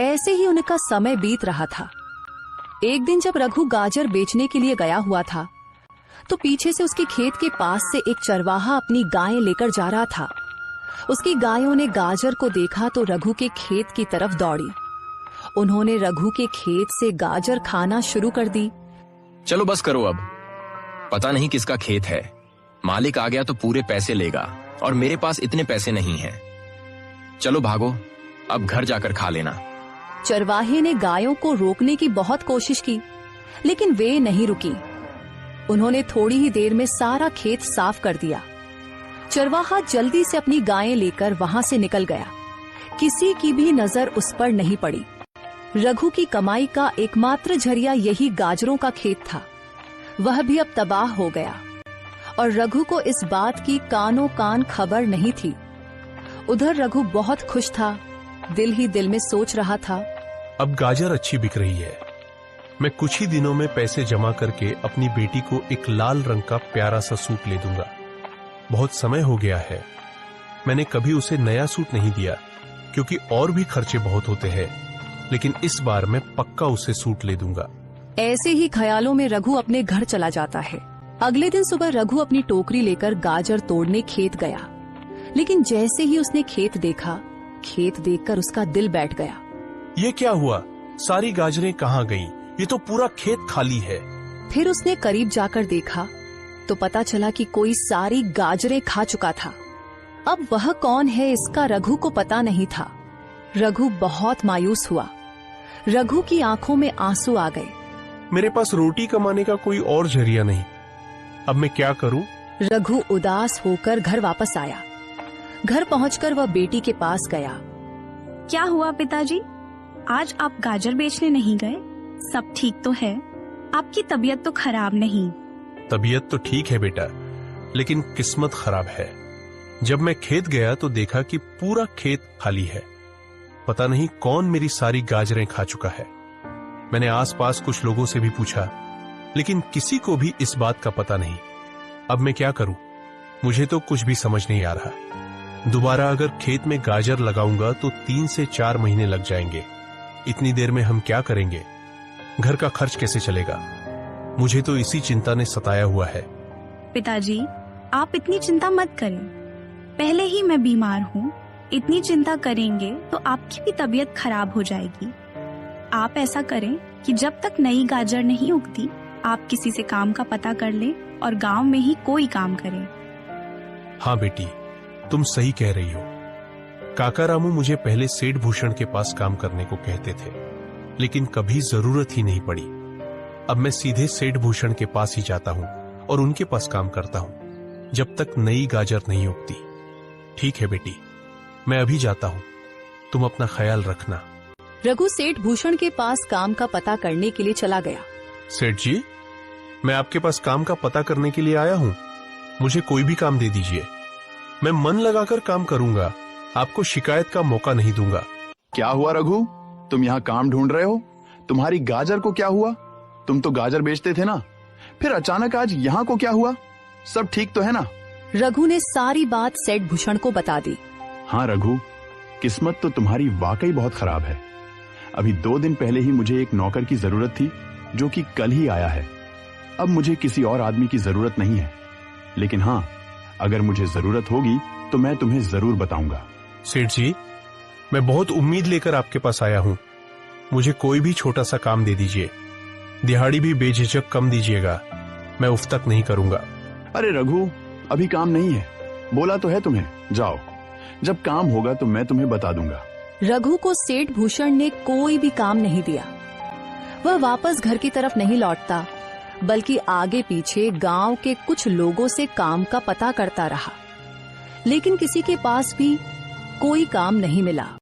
ऐसे ही उनका समय बीत रहा था। एक दिन जब रघु गाजर बेचने के लिए गया हुआ था तो पीछे से उसके खेत के पास से एक चरवाहा अपनी गायें लेकर जा रहा था। उसकी गायों ने गाजर को देखा तो रघु के खेत की तरफ दौड़ी। उन्होंने रघु के खेत से गाजर खाना शुरू कर दी। चलो बस करो अब, पता नहीं किसका खेत है, मालिक आ गया तो पूरे पैसे लेगा और मेरे पास इतने पैसे नहीं हैं। चलो भागो, अब घर जाकर खा लेना। चरवाहे ने गायों को रोकने की बहुत कोशिश की, लेकिन वे नहीं रुकी। उन्होंने थोड़ी ही देर में सारा खेत साफ कर दिया। चरवाहा जल्दी से अपनी गायें लेकर वहां से निकल गया। किसी की भी नजर उस पर नहीं पड़ी। रघु की कमाई का एकमात्र जरिया यही गाजरों का खेत था। वह भी अब तबाह हो गया और रघु को इस बात की कानों कान खबर नहीं थी। उधर रघु बहुत खुश था, दिल ही दिल में सोच रहा था, अब गाजर अच्छी बिक रही है। मैं कुछ ही दिनों में पैसे जमा करके अपनी बेटी को एक लाल रंग का प्यारा सा सूट ले दूंगा। बहुत समय हो गया है, मैंने कभी उसे नया सूट नहीं दिया क्योंकि और भी खर्चे बहुत होते हैं, लेकिन इस बार मैं पक्का उसे सूट ले दूंगा। ऐसे ही ख्यालों में रघु अपने घर चला जाता है। अगले दिन सुबह रघु अपनी टोकरी लेकर गाजर तोड़ने खेत गया, लेकिन जैसे ही उसने खेत देखा, खेत देखकर उसका दिल बैठ गया। ये क्या हुआ? सारी गाजरें कहाँ गईं? ये तो पूरा खेत खाली है। फिर उसने करीब जाकर देखा तो पता चला कि कोई सारी गाजरें खा चुका था। अब वह कौन है इसका रघु को पता नहीं था। रघु बहुत मायूस हुआ। रघु की आंखों में आंसू आ गए। मेरे पास रोटी कमाने का कोई और जरिया नहीं, अब मैं क्या करूं? रघु उदास होकर घर वापस आया। घर पहुंचकर वह बेटी के पास गया। क्या हुआ पिताजी, आज आप गाजर बेचने नहीं गए? सब ठीक तो है? आपकी तबीयत तो खराब नहीं? तबीयत तो ठीक है बेटा, लेकिन किस्मत खराब है। जब मैं खेत गया तो देखा कि पूरा खेत खाली है। पता नहीं कौन मेरी सारी गाजरें खा चुका है। मैंने आसपास कुछ लोगों से भी पूछा, लेकिन किसी को भी इस बात का पता नहीं। अब मैं क्या करूं? मुझे तो कुछ भी समझ नहीं आ रहा। दोबारा अगर खेत में गाजर लगाऊंगा तो 3 से 4 महीने लग जाएंगे। इतनी देर में हम क्या करेंगे? घर का खर्च कैसे चलेगा? मुझे तो इसी चिंता ने सताया हुआ है। पिताजी, आप इतनी चिंता मत करें। पहले ही मैं बीमार हूँ, इतनी चिंता करेंगे तो आपकी भी तबीयत खराब हो जाएगी। आप ऐसा करें कि जब तक नई गाजर नहीं उगती, आप किसी से काम का पता कर लें और गांव में ही कोई काम करें। हाँ बेटी, तुम सही कह रही हो। काका रामू मुझे पहले सेठ भूषण के पास काम करने को कहते थे, लेकिन कभी जरूरत ही नहीं पड़ी। अब मैं सीधे सेठ भूषण के पास ही जाता हूँ और उनके पास काम करता हूँ जब तक नई गाजर नहीं उगती। ठीक है बेटी, मैं अभी जाता हूँ, तुम अपना ख्याल रखना। रघु सेठ भूषण के पास काम का पता करने के लिए चला गया। सेठ जी, मैं आपके पास काम का पता करने के लिए आया हूँ। मुझे कोई भी काम दे दीजिए, मैं मन लगाकर काम करूंगा। आपको शिकायत का मौका नहीं दूंगा। क्या हुआ रघु, तुम यहाँ काम ढूंढ रहे हो? तुम्हारी गाजर को क्या हुआ? तुम तो गाजर बेचते थे ना, फिर अचानक आज यहाँ को क्या हुआ? सब ठीक तो है ना? रघु ने सारी बात सेठ भूषण को बता दी। हाँ रघु, किस्मत तो तुम्हारी वाकई बहुत खराब है। अभी 2 दिन पहले ही मुझे एक नौकर की जरूरत थी, जो कि कल ही आया है। अब मुझे किसी और आदमी की जरूरत नहीं है, लेकिन हाँ, अगर मुझे जरूरत होगी तो मैं तुम्हें जरूर बताऊंगा। सेठ जी, मैं बहुत उम्मीद लेकर आपके पास आया हूँ। मुझे कोई भी छोटा सा काम दे दीजिए। दिहाड़ी भी बेझिझक कम दीजिएगा, मैं उफ तक नहीं करूंगा। अरे रघु, अभी काम नहीं है, बोला तो है तुम्हें। जाओ, जब काम होगा तो मैं तुम्हें बता दूंगा। रघु को सेठ भूषण ने कोई भी काम नहीं दिया। वह वापस घर की तरफ नहीं लौटता, बल्कि आगे पीछे गांव के कुछ लोगों से काम का पता करता रहा, लेकिन किसी के पास भी कोई काम नहीं मिला।